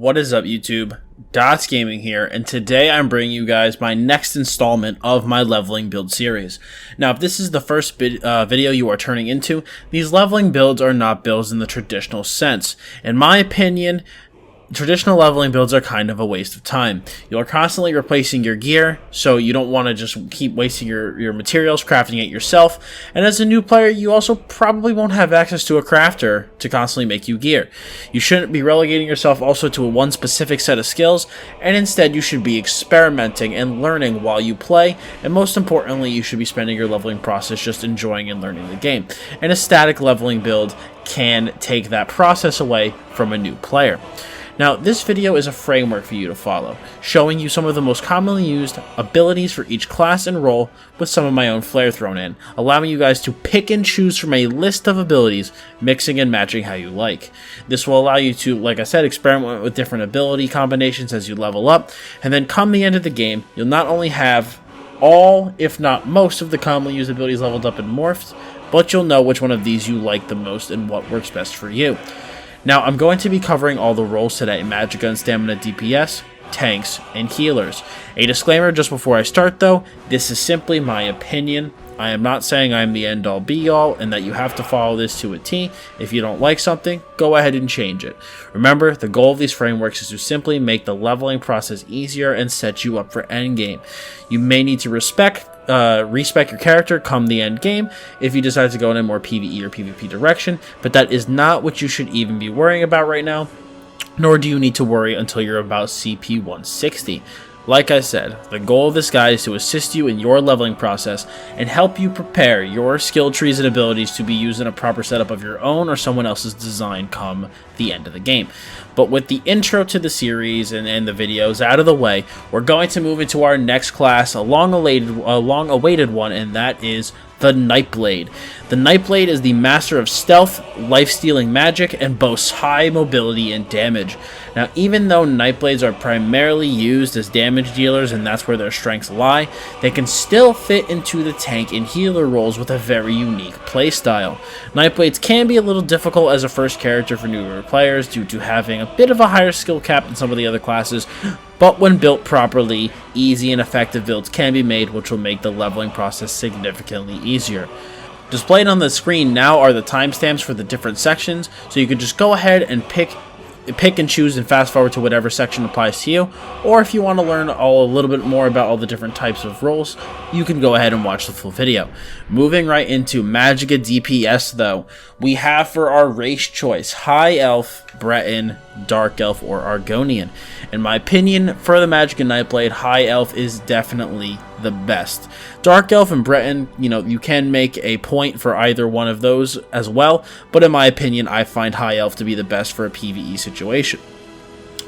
What is up, YouTube? Dottz Gaming here, and today I'm bringing you guys my next installment of my leveling build series. Now, if this is the first video you are turning into, these leveling builds are not builds in the traditional sense. In my opinion, traditional leveling builds are kind of a waste of time. You're constantly replacing your gear, so you don't want to just keep wasting your materials crafting it yourself. And as a new player, you also probably won't have access to a crafter to constantly make you gear. You shouldn't be relegating yourself also to one specific set of skills, and instead you should be experimenting and learning while you play, and most importantly, you should be spending your leveling process just enjoying and learning the game. And a static leveling build can take that process away from a new player. Now, this video is a framework for you to follow, showing you some of the most commonly used abilities for each class and role with some of my own flair thrown in, allowing you guys to pick and choose from a list of abilities, mixing and matching how you like. This will allow you to, like I said, experiment with different ability combinations as you level up, and then come the end of the game, you'll not only have all, if not most, of the commonly used abilities leveled up and morphed, but you'll know which one of these you like the most and what works best for you. Now, I'm going to be covering all the roles today: Magicka and Stamina DPS, tanks, and healers. A disclaimer just before I start though, this is simply my opinion. I am not saying I am the end-all be-all and that you have to follow this to a T. If you don't like something, go ahead and change it. Remember, the goal of these frameworks is to simply make the leveling process easier and set you up for endgame. You may need to respec your character come the end game if you decide to go in a more PvE or PvP direction, but that is not what you should even be worrying about right now, nor do you need to worry until you're about CP 160. Like I said, the goal of this guide is to assist you in your leveling process and help you prepare your skill trees and abilities to be used in a proper setup of your own or someone else's design come the end of the game. But with the intro to the series and the videos out of the way, we're going to move into our next class, a long-awaited one, and that is the Nightblade. The Nightblade is the master of stealth, life-stealing magic, and boasts high mobility and damage. Now, even though Nightblades are primarily used as damage dealers and that's where their strengths lie, they can still fit into the tank and healer roles with a very unique playstyle. Nightblades can be a little difficult as a first character for newer players due to having a bit of a higher skill cap than some of the other classes, but when built properly, easy and effective builds can be made, which will make the leveling process significantly easier. Displayed on the screen now are the timestamps for the different sections, so you can just go ahead and pick and choose and fast forward to whatever section applies to you, or if you want to learn a little bit more about all the different types of roles, you can go ahead and watch the full video. Moving right into Magicka DPS though, we have for our race choice High Elf, Breton, Dark Elf, or Argonian. In my opinion, for the Magicka Nightblade, High Elf is definitely the best. Dark Elf and Breton, you can make a point for either one of those as well, but in my opinion, I find High Elf to be the best for a PvE situation.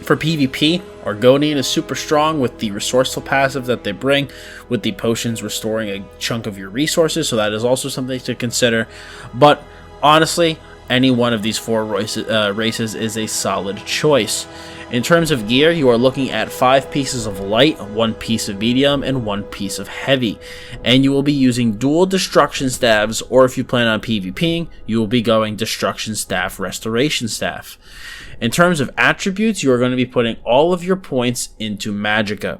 For PvP, Argonian is super strong with the resourceful passive that they bring, with the potions restoring a chunk of your resources, so that is also something to consider. But honestly, any one of these four races is a solid choice. In terms of gear, you are looking at 5 pieces of light, 1 piece of medium, and 1 piece of heavy. And you will be using dual destruction staves, or if you plan on PvPing, you will be going destruction staff, restoration staff. In terms of attributes, you are going to be putting all of your points into Magicka.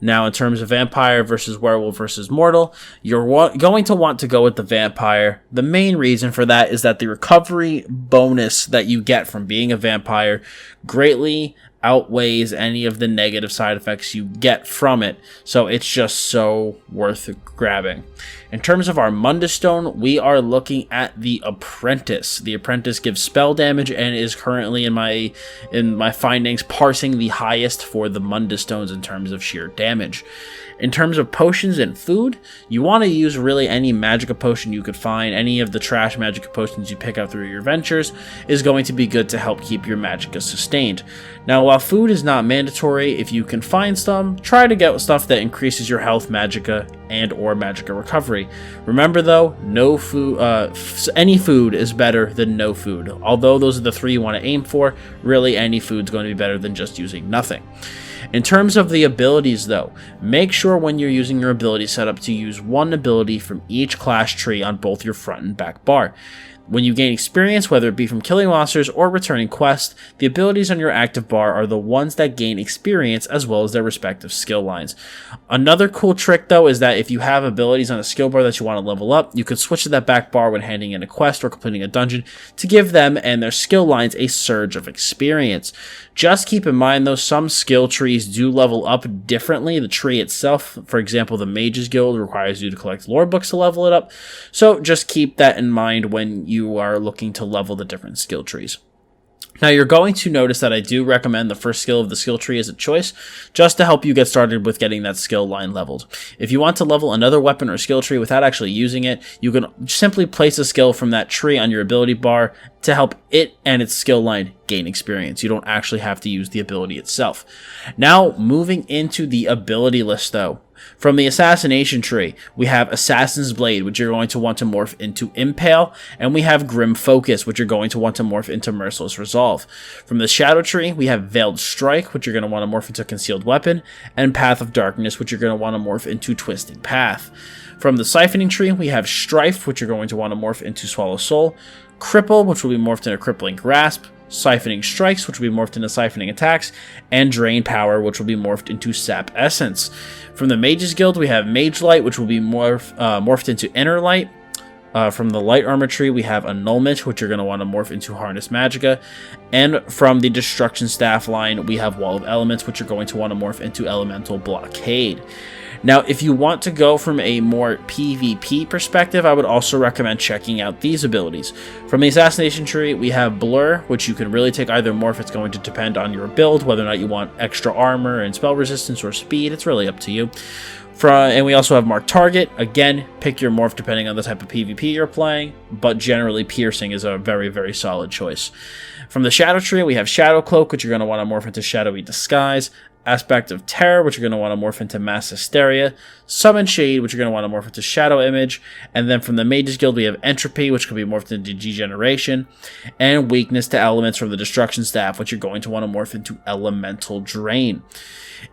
Now, in terms of vampire versus werewolf versus mortal, you're going to want to go with the vampire. The main reason for that is that the recovery bonus that you get from being a vampire greatly outweighs any of the negative side effects you get from it, so it's just so worth grabbing. In terms of our MUNDUS stone, we are looking at the Apprentice. The Apprentice gives spell damage and is currently in my findings parsing the highest for the MUNDUS stones in terms of sheer damage. In terms of potions and food, you want to use really any Magicka potion you could find. Any of the trash Magicka potions you pick up through your ventures is going to be good to help keep your Magicka sustained. Now, while food is not mandatory, if you can find some, try to get stuff that increases your health, Magicka, and or Magicka recovery. Remember though, no food, any food is better than no food. Although those are the 3 you want to aim for, really any food's going to be better than just using nothing. In terms of the abilities though, make sure when you're using your ability setup to use one ability from each class tree on both your front and back bar. When you gain experience, whether it be from killing monsters or returning quests, the abilities on your active bar are the ones that gain experience as well as their respective skill lines. Another cool trick though is that if you have abilities on a skill bar that you want to level up, you could switch to that back bar when handing in a quest or completing a dungeon to give them and their skill lines a surge of experience. Just keep in mind though, some skill trees do level up differently. The tree itself, for example, the Mages Guild requires you to collect lore books to level it up, so just keep that in mind when you are looking to level the different skill trees. Now you're going to notice that I do recommend the first skill of the skill tree as a choice, just to help you get started with getting that skill line leveled. If you want to level another weapon or skill tree without actually using it, you can simply place a skill from that tree on your ability bar to help it and its skill line gain experience. You don't actually have to use the ability itself. Now moving into the ability list though. From the Assassination tree, we have Assassin's Blade, which you're going to want to morph into Impale, and we have Grim Focus, which you're going to want to morph into Merciless Resolve. From the Shadow tree, we have Veiled Strike, which you're going to want to morph into Concealed Weapon, and Path of Darkness, which you're going to want to morph into Twisting Path. From the Siphoning tree, we have Strife, which you're going to want to morph into Swallow Soul, Cripple, which will be morphed into Crippling Grasp, Siphoning Strikes, which will be morphed into Siphoning Attacks, and Drain Power, which will be morphed into Sap Essence. From the Mages Guild, we have Mage Light, which will be morphed into Inner Light. From the Light Armor tree, we have Annulment, which you're going to want to morph into Harness Magicka. And from the Destruction Staff line, we have Wall of Elements, which you're going to want to morph into Elemental Blockade. Now, if you want to go from a more PvP perspective, I would also recommend checking out these abilities. From the Assassination tree, we have Blur, which you can really take either morph. It's going to depend on your build, whether or not you want extra armor and spell resistance or speed. It's really up to you. And we also have Mark Target. Again, pick your morph depending on the type of PvP you're playing, but generally Piercing is a very, very solid choice. From the Shadow tree, we have Shadow Cloak, which you're going to want to morph into Shadowy Disguise, Aspect of Terror, which you're going to want to morph into Mass Hysteria, Summon Shade, which you're going to want to morph into Shadow Image, and then from the Mages Guild, we have Entropy, which can be morphed into Degeneration, and Weakness to Elements from the Destruction Staff, which you're going to want to morph into Elemental Drain.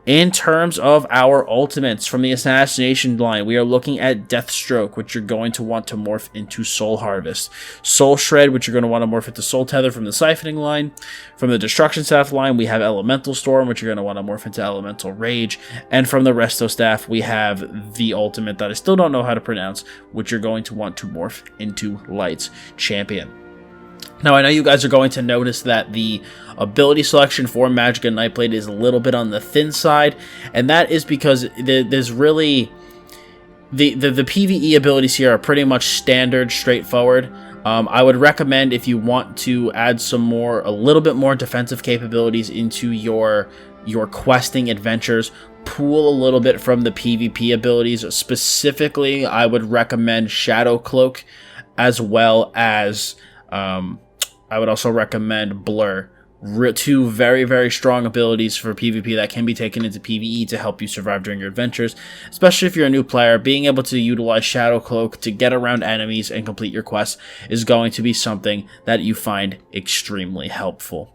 In terms of our ultimates, from the Assassination line, we are looking at Deathstroke, which you're going to want to morph into Soul Harvest. Soul Shred, which you're going to want to morph into Soul Tether from the Siphoning line. From the Destruction Staff line, we have Elemental Storm, which you're going to want to morph into Elemental Rage. And from the Resto Staff, we have the ultimate that I still don't know how to pronounce, which you're going to want to morph into Light's Champion. Now, I know you guys are going to notice that the ability selection for Magicka Nightblade is a little bit on the thin side, and that is because there's really... The PvE abilities here are pretty much standard, straightforward. I would recommend, if you want to add a little bit more defensive capabilities into your questing adventures, pool a little bit from the PvP abilities. Specifically, I would recommend Shadow Cloak, as well as... I would also recommend Blur. Two very, very strong abilities for PvP that can be taken into PvE to help you survive during your adventures. Especially if you're a new player, being able to utilize Shadow Cloak to get around enemies and complete your quests is going to be something that you find extremely helpful.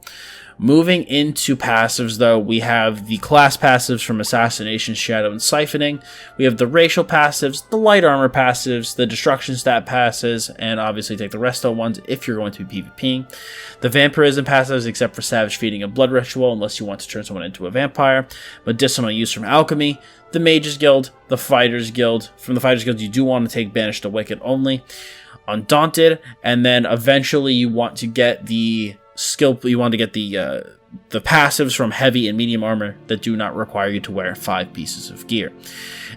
Moving into passives, though, we have the class passives from Assassination, Shadow, and Siphoning. We have the racial passives, the light armor passives, the destruction stat passes, and obviously take the resto ones if you're going to be PvPing. The vampirism passives, except for Savage Feeding and Blood Ritual, unless you want to turn someone into a vampire. Medicinal use from Alchemy. The Mages Guild, the Fighters Guild. From the Fighters Guild, you do want to take Banish the Wicked only. Undaunted, and then eventually you want to get the the passives from heavy and medium armor that do not require you to wear 5 pieces of gear.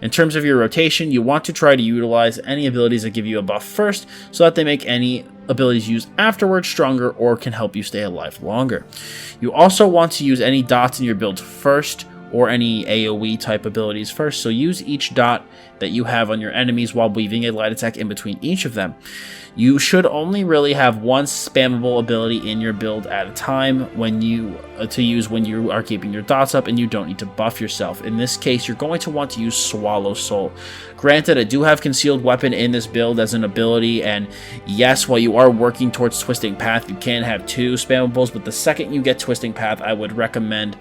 In terms of your rotation, you want to try to utilize any abilities that give you a buff first, so that they make any abilities used afterwards stronger or can help you stay alive longer. You also want to use any dots in your build first, or any AoE type abilities first, so use each dot that you have on your enemies while weaving a light attack in between each of them. You should only really have one spammable ability in your build at a time to use when you are keeping your dots up and you don't need to buff yourself. In this case, you're going to want to use Swallow Soul. Granted, I do have Concealed Weapon in this build as an ability, and yes, while you are working towards Twisting Path, you can have 2 spammables, but the second you get Twisting Path, I would recommend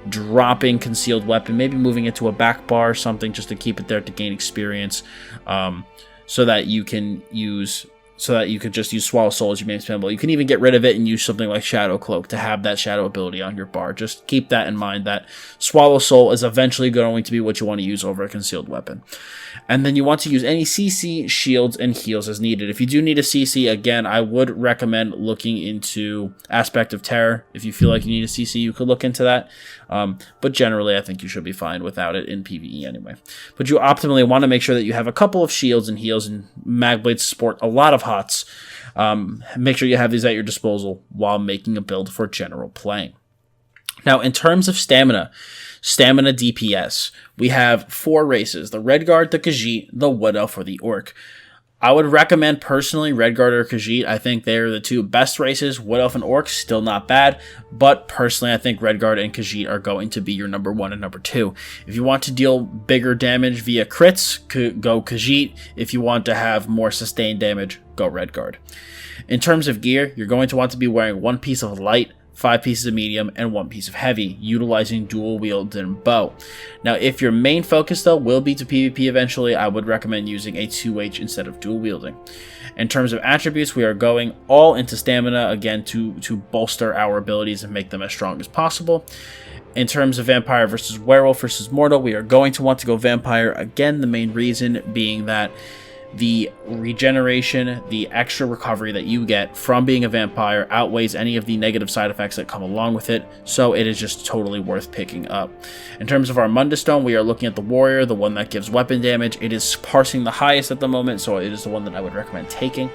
dropping Concealed Weapon, maybe moving it to a back bar or something just to keep it there to gain experience, so that you can use so that you could just use Swallow Soul as your main spell. You can even get rid of it and use something like Shadow Cloak to have that Shadow ability on your bar. Just keep that in mind, that Swallow Soul is eventually going to be what you want to use over a concealed weapon. And then you want to use any CC, shields, and heals as needed. If you do need a CC, again, I would recommend looking into Aspect of Terror. If you feel like you need a CC, you could look into that. But generally, I think you should be fine without it in PvE anyway. But you optimally want to make sure that you have a couple of shields and heals, and Magblades sport a lot of HOTS. Make sure you have these at your disposal while making a build for general playing. Now, in terms of stamina DPS, we have 4 races: the Redguard, the Khajiit, the Wood Elf, or the Orc. I would recommend, personally, Redguard or Khajiit. I think they're the 2 best races. Wood Elf and Orc, still not bad. But personally, I think Redguard and Khajiit are going to be your number 1 and number 2. If you want to deal bigger damage via crits, go Khajiit. If you want to have more sustained damage, go Redguard. In terms of gear, you're going to want to be wearing 1 piece of light, 5 pieces of medium, and 1 piece of heavy, utilizing dual wield and bow. Now, if your main focus, though, will be to PvP eventually, I would recommend using a 2H instead of dual wielding. In terms of attributes, we are going all into stamina, again, to bolster our abilities and make them as strong as possible. In terms of Vampire versus Werewolf versus Mortal, we are going to want to go Vampire. Again, the main reason being that the regeneration, the extra recovery that you get from being a vampire outweighs any of the negative side effects that come along with it, so it is just totally worth picking up. In terms of our Mundus Stone, we are looking at the Warrior, the one that gives weapon damage. It is parsing the highest at the moment, so it is the one that I would recommend taking.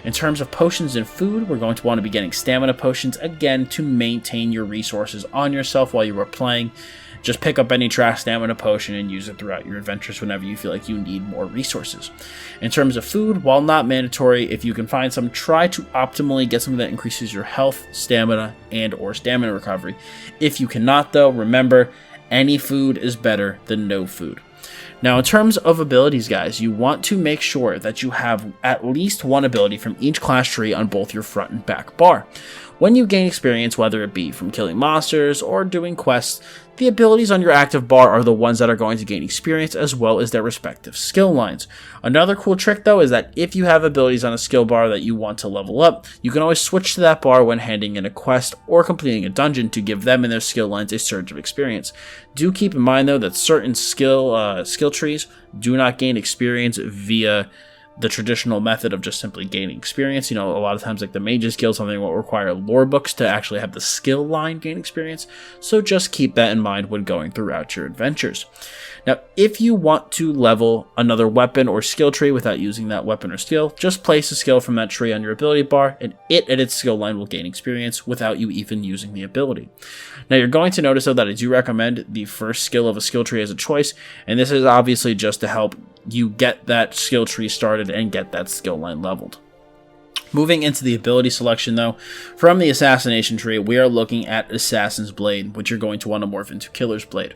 In terms of potions and food, we're going to want to be getting stamina potions, again, to maintain your resources on yourself while you are playing. Just pick up any trash stamina potion and use it throughout your adventures whenever you feel like you need more resources. In terms of food, while not mandatory, if you can find some, try to optimally get something that increases your health, stamina, and or stamina recovery. If you cannot, though, remember, any food is better than no food. Now, in terms of abilities, guys, you want to make sure that you have at least 1 ability from each class tree on both your front and back bar. When you gain experience, whether it be from killing monsters or doing quests, the abilities on your active bar are the ones that are going to gain experience, as well as their respective skill lines. Another cool trick, though, is that if you have abilities on a skill bar that you want to level up, you can always switch to that bar when handing in a quest or completing a dungeon to give them and their skill lines a surge of experience. Do keep in mind, though, that certain skill trees do not gain experience via the traditional method of just simply gaining experience. You know, a lot of times, like the Mage's Guild, something will require lore books to actually have the skill line gain experience, so just keep that in mind when going throughout your adventures. Now, if you want to level another weapon or skill tree without using that weapon or skill, just place a skill from that tree on your ability bar, and it and its skill line will gain experience without you even using the ability. Now, you're going to notice, though, that I do recommend the first skill of a skill tree as a choice, and this is obviously just to help you get that skill tree started and get that skill line leveled. Moving into the ability selection, though, from the Assassination tree, we are looking at Assassin's Blade, which you're going to want to morph into Killer's Blade.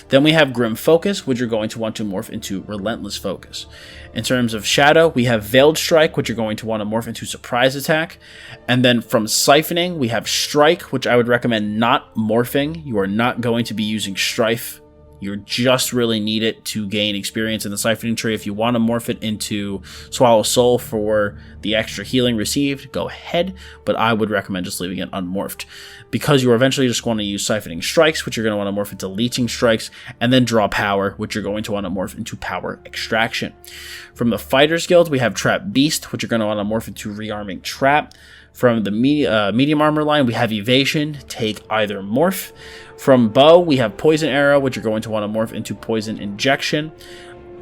Then we have Grim Focus, which you're going to want to morph into Relentless Focus. In terms of Shadow, we have Veiled Strike, which you're going to want to morph into Surprise Attack. And then from Siphoning, we have Strike, which I would recommend not morphing. You are not going to be using Strife. You just really need it to gain experience in the Siphoning tree. If you want to morph it into Swallow Soul for the extra healing received, go ahead, but I would recommend just leaving it unmorphed, because you are eventually just going to use Siphoning Strikes, which you're going to want to morph into Leeching Strikes, and then Draw Power, which you're going to want to morph into Power Extraction. From the Fighters Guild, we have Trap Beast, which you're going to want to morph into Rearming Trap. From the medium armor line, we have Evasion, take either morph. From Bow, we have Poison Arrow, which you're going to want to morph into Poison Injection.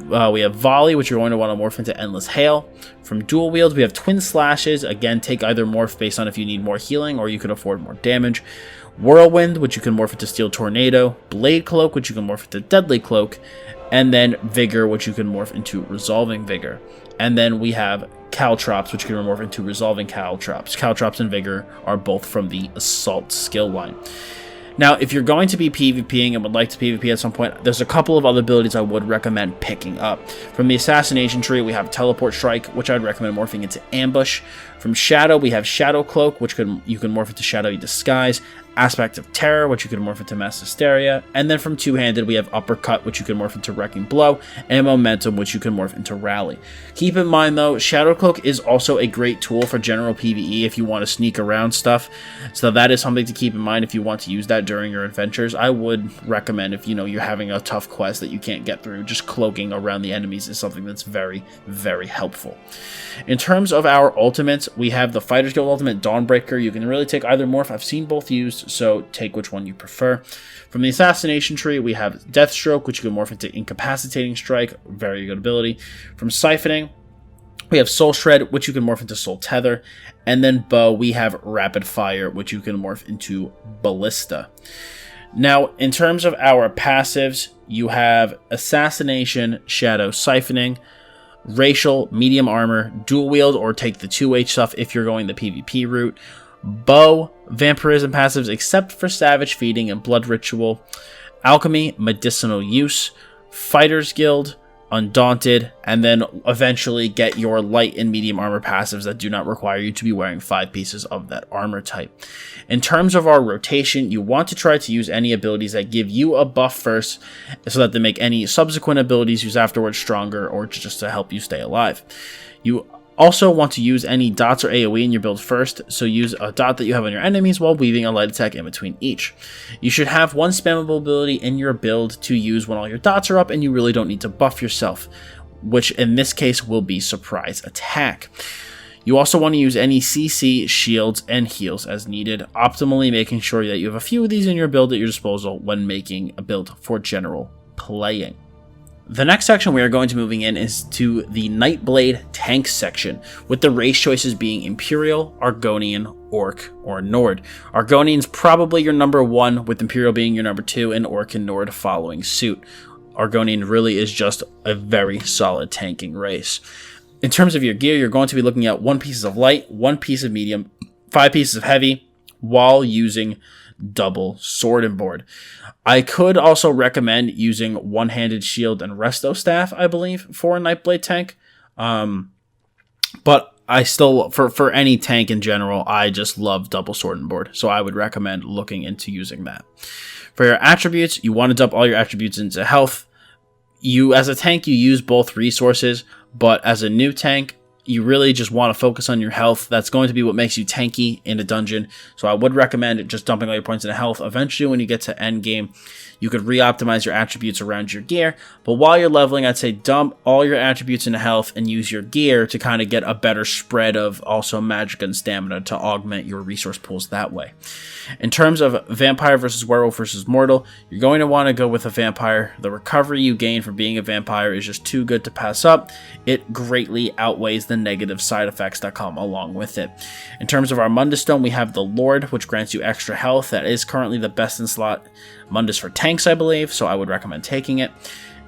We have Volley, which you're going to want to morph into Endless Hail. From Dual Wield, we have Twin Slashes. Again, take either morph based on if you need more healing or you can afford more damage. Whirlwind, which you can morph into Steel Tornado. Blade Cloak, which you can morph into Deadly Cloak. And then Vigor, which you can morph into Resolving Vigor. And then we have Caltrops, which you can morph into Resolving Caltrops. Caltrops and Vigor are both from the Assault skill line. Now, if you're going to be PvPing and would like to PvP at some point, there's a couple of other abilities I would recommend picking up. From the Assassination tree, we have Teleport Strike, which I'd recommend morphing into Ambush. From Shadow, we have Shadow Cloak, which you can morph into Shadowy Disguise. Aspect of Terror, which you can morph into Mass Hysteria, and then from two-handed we have Uppercut, which you can morph into Wrecking Blow, and Momentum, which you can morph into Rally. Keep in mind though, Shadow Cloak is also a great tool for general PvE if you want to sneak around stuff, so that is something to keep in mind if you want to use that during your adventures. I would recommend, if you're having a tough quest that you can't get through, just cloaking around the enemies is something that's very, very helpful. In terms of our ultimates, we have the Fighter's Guild ultimate, Dawnbreaker. You can really take either morph. I've seen both used, so take which one you prefer. From the Assassination tree, we have Deathstroke, which you can morph into Incapacitating Strike, very good ability. From Siphoning, we have Soul Shred, which you can morph into Soul Tether. And then Bow, we have Rapid Fire, which you can morph into Ballista. Now, in terms of our passives, you have Assassination, Shadow, Siphoning, Racial, Medium Armor, Dual Wield, or take the 2H stuff if you're going the PvP route, Bow, Vampirism passives except for Savage Feeding and Blood Ritual, Alchemy, Medicinal Use, Fighter's Guild, Undaunted, and then eventually get your light and medium armor passives that do not require you to be wearing 5 pieces of that armor type. In terms of our rotation, you want to try to use any abilities that give you a buff first so that they make any subsequent abilities used afterwards stronger, or just to help you stay alive. You also want to use any dots or AoE in your build first, so use a dot that you have on your enemies while weaving a light attack in between each. You should have one spammable ability in your build to use when all your dots are up and you really don't need to buff yourself, which in this case will be Surprise Attack. You also want to use any CC, shields, and heals as needed, optimally making sure that you have a few of these in your build at your disposal when making a build for general playing. The next section we are going to be moving in is to the Nightblade tank section, with the race choices being Imperial, Argonian, Orc, or Nord. Argonian's probably your number 1, with Imperial being your number 2, and Orc and Nord following suit. Argonian really is just a very solid tanking race. In terms of your gear, you're going to be looking at 1 piece of light, 1 piece of medium, 5 pieces of heavy, while using double sword and board. I could also recommend using one-handed shield and resto staff, I believe, for a Nightblade tank. But I still, for any tank in general, I just love double sword and board. So I would recommend looking into using that. For your attributes, you want to dump all your attributes into health. As a tank, you use both resources, but as a new tank, you really just want to focus on your health. That's going to be what makes you tanky in a dungeon. So I would recommend just dumping all your points into health. Eventually, when you get to end game, you could re-optimize your attributes around your gear. But while you're leveling, I'd say dump all your attributes into health and use your gear to kind of get a better spread of also Magicka and stamina to augment your resource pools that way. In terms of vampire versus werewolf versus mortal, you're going to want to go with a vampire. The recovery you gain from being a vampire is just too good to pass up. It greatly outweighs the negative side effects that come along with it. In terms of our Mundus stone, we have the Lord, which grants you extra health. That is currently the best in slot Mundus for tanks, I believe, so I would recommend taking it.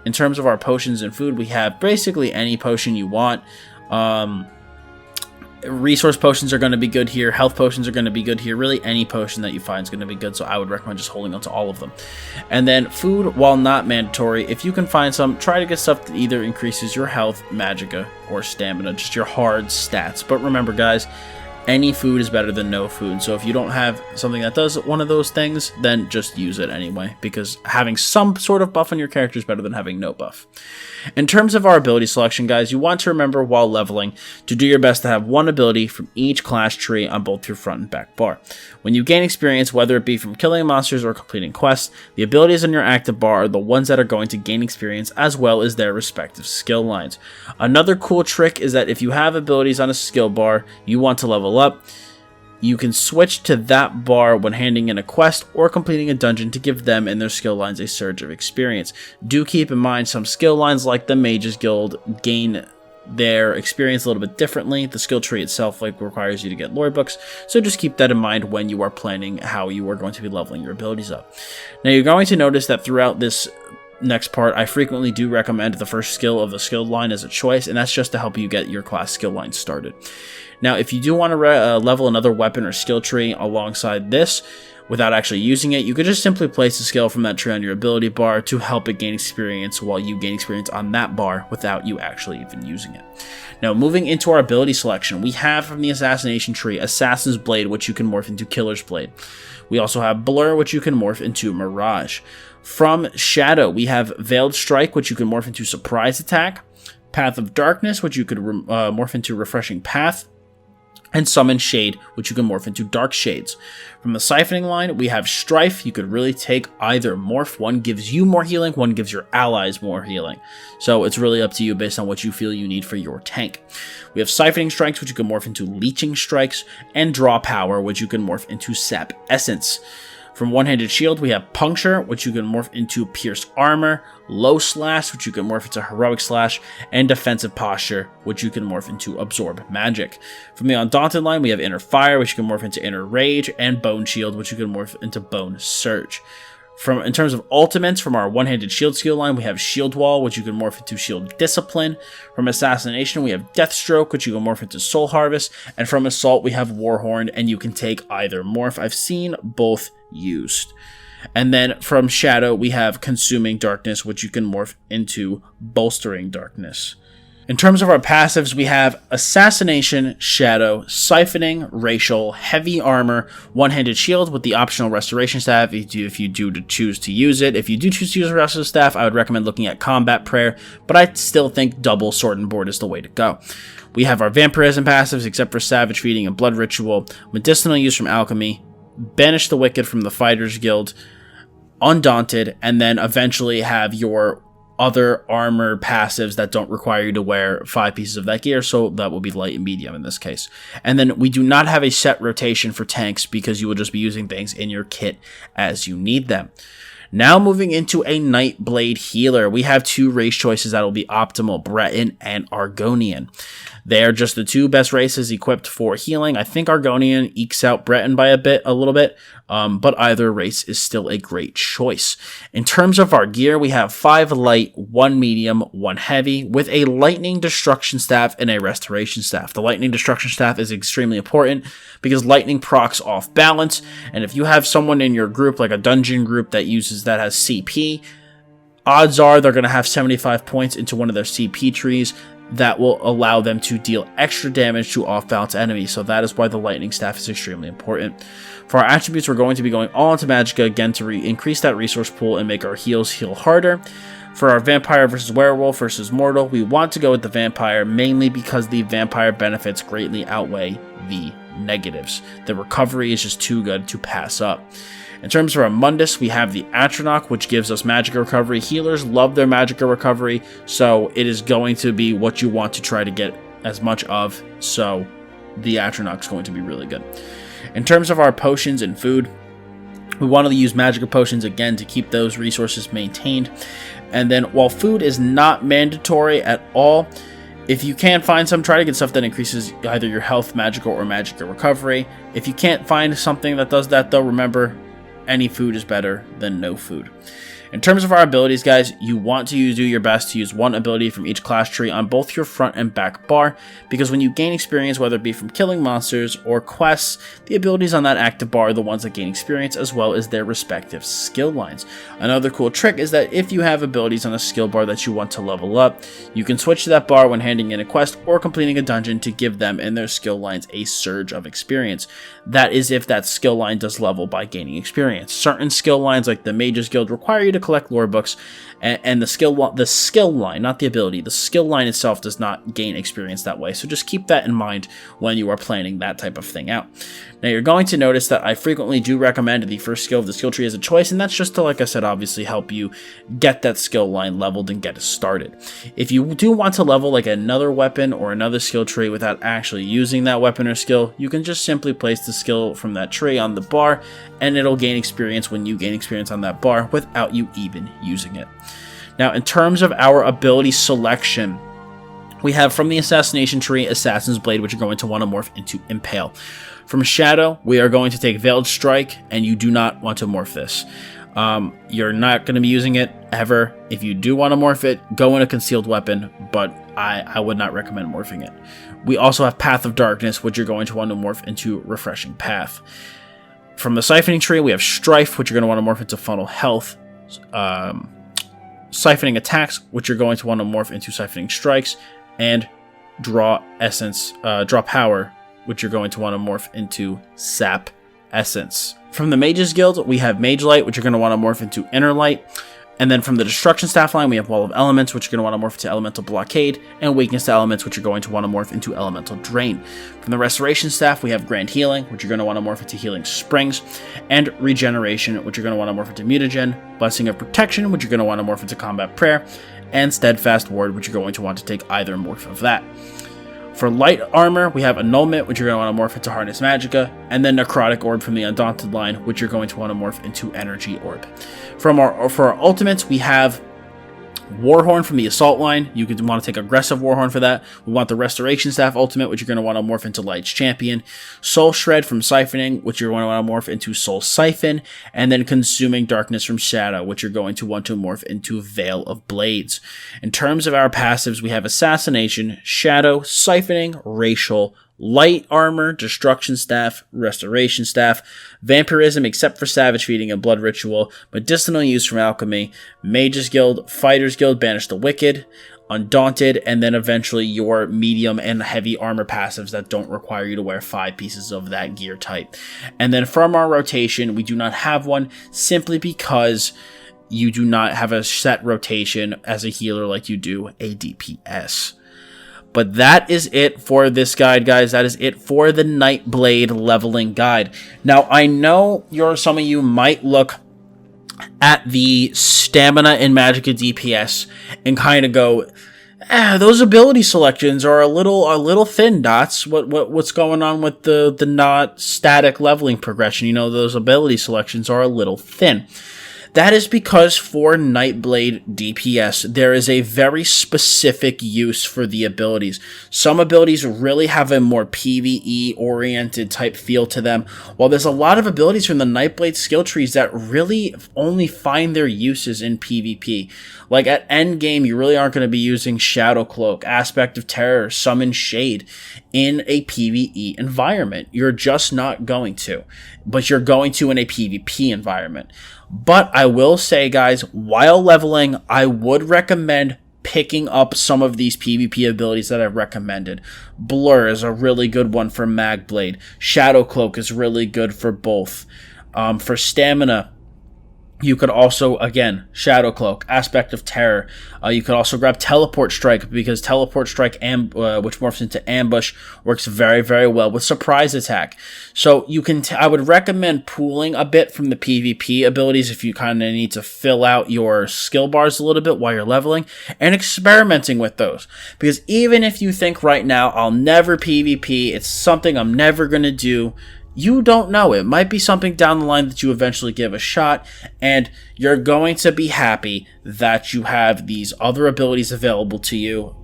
In terms of our potions and food, we have basically any potion you want. Resource potions are going to be good here. Health potions are going to be good here. Really, any potion that you find is going to be good, so I would recommend just holding on to all of them. And then food, while not mandatory, if you can find some, try to get stuff that either increases your health, Magicka, or stamina, just your hard stats. But remember, guys, any food is better than no food. So if you don't have something that does one of those things, then just use it anyway, because having some sort of buff on your character is better than having no buff. In terms of our ability selection, guys, you want to remember while leveling to do your best to have one ability from each class tree on both your front and back bar. When you gain experience, whether it be from killing monsters or completing quests, the abilities in your active bar are the ones that are going to gain experience as well as their respective skill lines. Another cool trick is that if you have abilities on a skill bar you want to level up, you can switch to that bar when handing in a quest or completing a dungeon to give them and their skill lines a surge of experience. Do keep in mind some skill lines like the Mages Guild gain their experience a little bit differently. The skill tree itself requires you to get lore books, so just keep that in mind when you are planning how you are going to be leveling your abilities up. Now you're going to notice that throughout this next part, I frequently do recommend the first skill of the skill line as a choice, and that's just to help you get your class skill line started. Now, if you do want to level another weapon or skill tree alongside this, without actually using it, you could just simply place a skill from that tree on your ability bar to help it gain experience while you gain experience on that bar without you actually even using it. Now, moving into our ability selection, we have from the Assassination tree, Assassin's Blade, which you can morph into Killer's Blade. We also have Blur, which you can morph into Mirage. From Shadow, we have Veiled Strike, which you can morph into Surprise Attack. Path of Darkness, which you could morph into Refreshing Path. And Summon Shade, which you can morph into Dark Shades. From the Siphoning line, we have Strife. You could really take either morph. One gives you more healing, one gives your allies more healing. So it's really up to you based on what you feel you need for your tank. We have Siphoning Strikes, which you can morph into Leeching Strikes, and Draw Power, which you can morph into Sap Essence. From One-Handed Shield, we have Puncture, which you can morph into Pierce Armor, Low Slash, which you can morph into Heroic Slash, and Defensive Posture, which you can morph into Absorb Magic. From the Undaunted line, we have Inner Fire, which you can morph into Inner Rage, and Bone Shield, which you can morph into Bone Surge. In terms of ultimates, from our One-Handed Shield skill line, we have Shield Wall, which you can morph into Shield Discipline. From Assassination, we have Deathstroke, which you can morph into Soul Harvest. And from Assault, we have Warhorn, and you can take either morph. I've seen both used. And then from Shadow, we have Consuming Darkness, which you can morph into Bolstering Darkness. In terms of our passives, we have Assassination, Shadow, Siphoning, Racial, Heavy Armor, One-Handed Shield with the optional Restoration Staff if you do choose to use it. If you do choose to use a Restoration Staff, I would recommend looking at Combat Prayer, but I still think double Sword and Board is the way to go. We have our Vampirism passives, except for Savage Feeding and Blood Ritual, Medicinal Use from Alchemy, Banish the Wicked from the Fighters Guild, Undaunted, and then eventually have your other armor passives that don't require you to wear 5 pieces of that gear, so that will be light and medium in this case. And then we do not have a set rotation for tanks because you will just be using things in your kit as you need them. Now moving into a Nightblade healer, we have 2 race choices that will be optimal, Breton and Argonian. They are just the 2 best races equipped for healing. I think Argonian ekes out Breton by a little bit, but either race is still a great choice. In terms of our gear, we have 5 light, 1 medium, 1 heavy, with a lightning destruction staff and a restoration staff. The lightning destruction staff is extremely important because lightning procs off balance, and if you have someone in your group, like a dungeon group that has CP, odds are they're going to have 75 points into one of their CP trees that will allow them to deal extra damage to off-balance enemies, so that is why the lightning staff is extremely important. For our attributes, we're going to be going all into Magicka again to increase that resource pool and make our heals heal harder. For our Vampire versus Werewolf versus Mortal, we want to go with the Vampire, mainly because the Vampire benefits greatly outweigh the negatives. The recovery is just too good to pass up. In terms of our Mundus, we have the Atronach, which gives us Magicka recovery. Healers love their Magicka recovery, so it is going to be what you want to try to get as much of, so the Atronach is going to be really good. In terms of our potions and food, we want to use Magicka potions again to keep those resources maintained. And then while food is not mandatory at all, if you can find some, try to get stuff that increases either your health, Magicka, or Magicka recovery. If you can't find something that does that, though, remember, any food is better than no food. In terms of our abilities, guys, you want to do your best to use 1 ability from each class tree on both your front and back bar, because when you gain experience, whether it be from killing monsters or quests, the abilities on that active bar are the ones that gain experience, as well as their respective skill lines. Another cool trick is that if you have abilities on a skill bar that you want to level up, you can switch to that bar when handing in a quest or completing a dungeon to give them and their skill lines a surge of experience. That is if that skill line does level by gaining experience. Certain skill lines, like the Mage's Guild, require you to collect lore books, and the skill line, not the ability, the skill line itself does not gain experience that way, so just keep that in mind when you are planning that type of thing out. Now, you're going to notice that I frequently do recommend the first skill of the skill tree as a choice, and that's just to, like I said, obviously help you get that skill line leveled and get it started. If you do want to level like another weapon or another skill tree without actually using that weapon or skill, you can just simply place the skill from that tree on the bar, and it'll gain experience when you gain experience on that bar without you even using it. Now, in terms of our ability selection, we have from the Assassination tree, Assassin's Blade, which you're going to want to morph into Impale. From Shadow, we are going to take Veiled Strike, and you do not want to morph this. You're not going to be using it ever. If you do want to morph it, go in a concealed weapon, but I would not recommend morphing it. We also have Path of Darkness, which you're going to want to morph into Refreshing Path. From the siphoning tree, we have Strife, which you're going to want to morph into Funnel Health. Siphoning attacks, which you're going to want to morph into Siphoning Strikes. And Draw Essence, Draw Power, which you're going to want to morph into Sap Essence. From the Mages Guild, we have Mage Light, which you're going to want to morph into Inner Light. And then from the Destruction Staff line, we have Wall of Elements, which you're going to want to morph into Elemental Blockade, and Weakness to Elements, which you're going to want to morph into Elemental Drain. From the Restoration Staff, we have Grand Healing, which you're going to want to morph into Healing Springs, and Regeneration, which you're going to want to morph into Mutagen, Blessing of Protection, which you're going to want to morph into Combat Prayer, and Steadfast Ward, which you're going to want to take either morph of that. For light armor, we have Annulment, which you're going to want to morph into Harness Magicka, and then Necrotic Orb from the Undaunted line, which you're going to want to morph into Energy Orb. For our ultimates, we have Warhorn from the Assault line. You could want to take Aggressive Warhorn for that. We want the Restoration Staff ultimate, which you're going to want to morph into Light's Champion. Soul Shred from Siphoning, which you're going to want to morph into Soul Siphon. And then Consuming Darkness from Shadow, which you're going to want to morph into Veil of Blades. In terms of our passives, we have Assassination, Shadow, Siphoning, Racial, Light Armor, Destruction Staff, Restoration Staff, Vampirism except for Savage Feeding and Blood Ritual, Medicinal Use from Alchemy, Mages Guild, Fighters Guild, Banish the Wicked, Undaunted, and then eventually your medium and heavy armor passives that don't require you to wear 5 pieces of that gear type. And then from our rotation, we do not have one simply because you do not have a set rotation as a healer like you do a DPS. But that is it for this guide, guys. That is it for the Nightblade leveling guide. Now, I know some of you might look at the stamina in Magicka DPS and kind of go, those ability selections are a little thin, Dottz. What's going on with the not static leveling progression? You know, those ability selections are a little thin. That is because for Nightblade DPS, there is a very specific use for the abilities. Some abilities really have a more PvE-oriented type feel to them, while there's a lot of abilities from the Nightblade skill trees that really only find their uses in PvP. Like at endgame, you really aren't going to be using Shadow Cloak, Aspect of Terror, Summon Shade in a PvE environment. You're just not going to, but you're going to in a PvP environment. But I will say, guys, while leveling, I would recommend picking up some of these PvP abilities that I've recommended. Blur is a really good one for Magblade. Shadow Cloak is really good for both. For stamina, you could also, again, Shadow Cloak, Aspect of Terror. You could also grab Teleport Strike, because Teleport Strike, which morphs into Ambush, works very, very well with Surprise Attack. So you can, I would recommend pooling a bit from the PvP abilities if you kind of need to fill out your skill bars a little bit while you're leveling, and experimenting with those. Because even if you think right now, I'll never PvP, it's something I'm never going to do, you don't know. It might be something down the line that you eventually give a shot, and you're going to be happy that you have these other abilities available to you,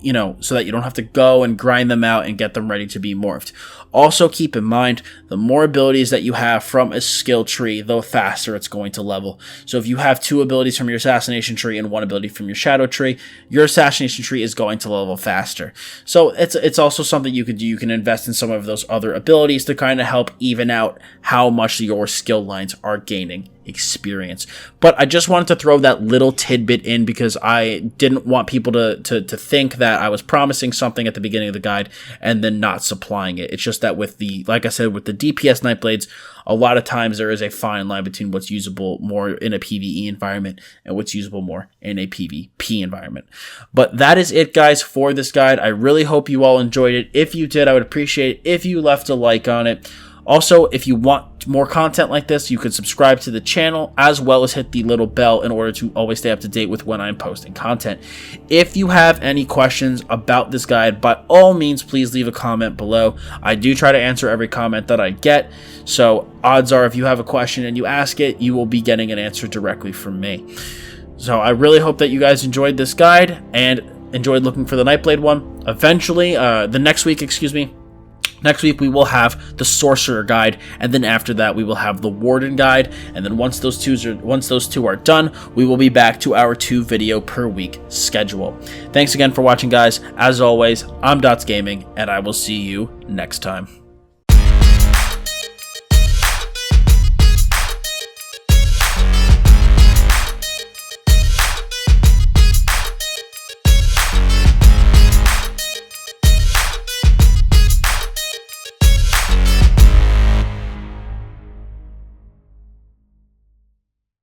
you know, so that you don't have to go and grind them out and get them ready to be morphed. Also, keep in mind, the more abilities that you have from a skill tree, the faster it's going to level. So if you have 2 abilities from your Assassination tree and 1 ability from your Shadow tree, your Assassination tree is going to level faster. So it's also something you could do. You can invest in some of those other abilities to kind of help even out how much your skill lines are gaining experience. But I just wanted to throw that little tidbit in because I didn't want people to think that I was promising something at the beginning of the guide and then not supplying it. It's just that with the, like I said, with the DPS Nightblades, a lot of times there is a fine line between what's usable more in a PvE environment and what's usable more in a PvP environment. But that is it, guys, for this guide. I really hope you all enjoyed it. If you did, I would appreciate it if you left a like on it. Also, if you want more content like this, you could subscribe to the channel as well as hit the little bell in order to always stay up to date with when I'm posting content. If you have any questions about this guide, by all means, please leave a comment below. I do try to answer every comment that I get, so odds are if you have a question and you ask it, you will be getting an answer directly from me. So I really hope that you guys enjoyed this guide and enjoyed looking for the Nightblade one. Eventually, next week we will have the Sorcerer guide, and then after that we will have the Warden guide, and then once those two are done, we will be back to our 2 video per week schedule. Thanks again for watching, guys. As always, I'm Dottz Gaming, and I will see you next time.